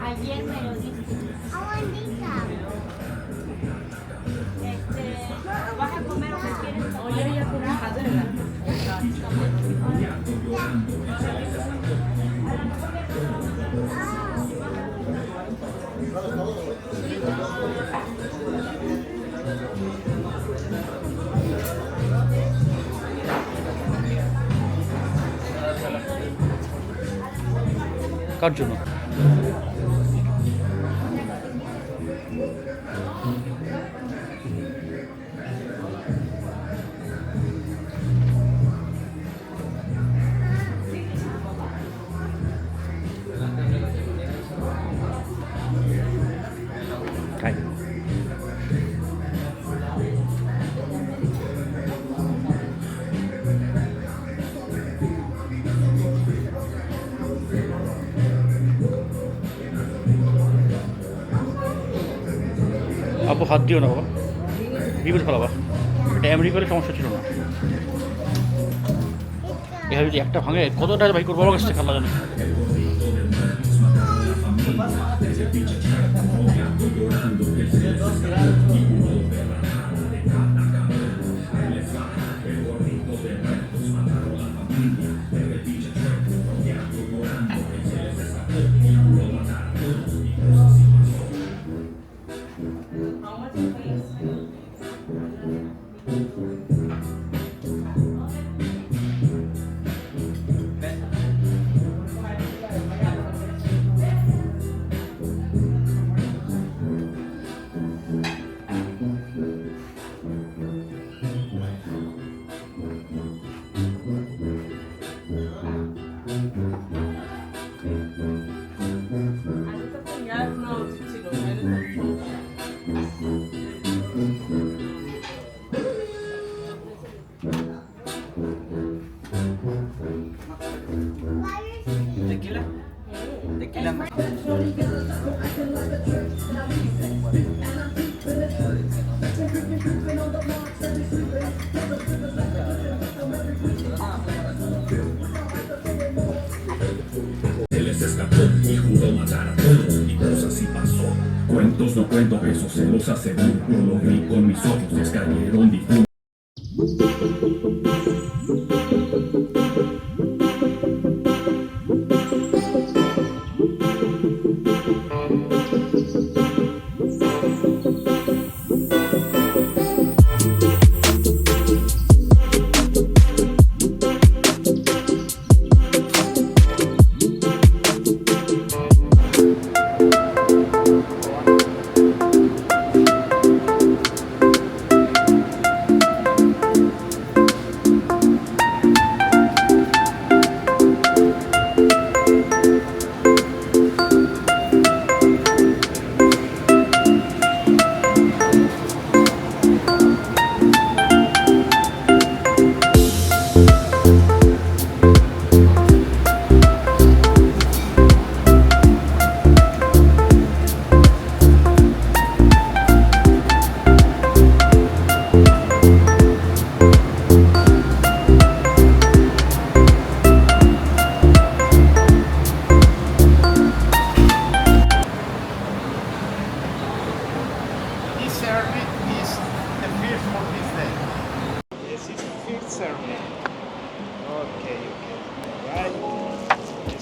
Ayer me lo diste. ¿Vas a comer o qué quieres? Oye, ya comí madera. কার জন্য? খাই। আপু হাত দিও না বাবা, বিপদ ফেলাবা। এটা এমনি করে সমস্যা ছিল না, এভাবে যদি একটা ভাঙে কতটা ভাই করবো আমার কাছে খাল্লা জানি। Tequila. Tequila. Se les escapó y juró matar a todos y pues así pasó. Cuentos no cuento, eso se los aseguro. Yo lo vi con mis ojos, les cayeron difuntos.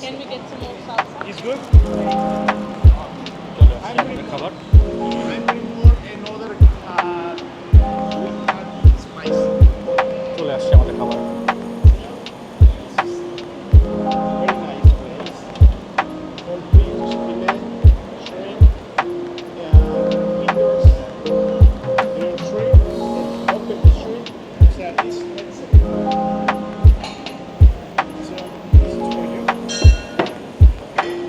Can we get some more salsa? It's good. খাবার চলে আসছে আমাদের খাবার।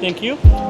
Thank you.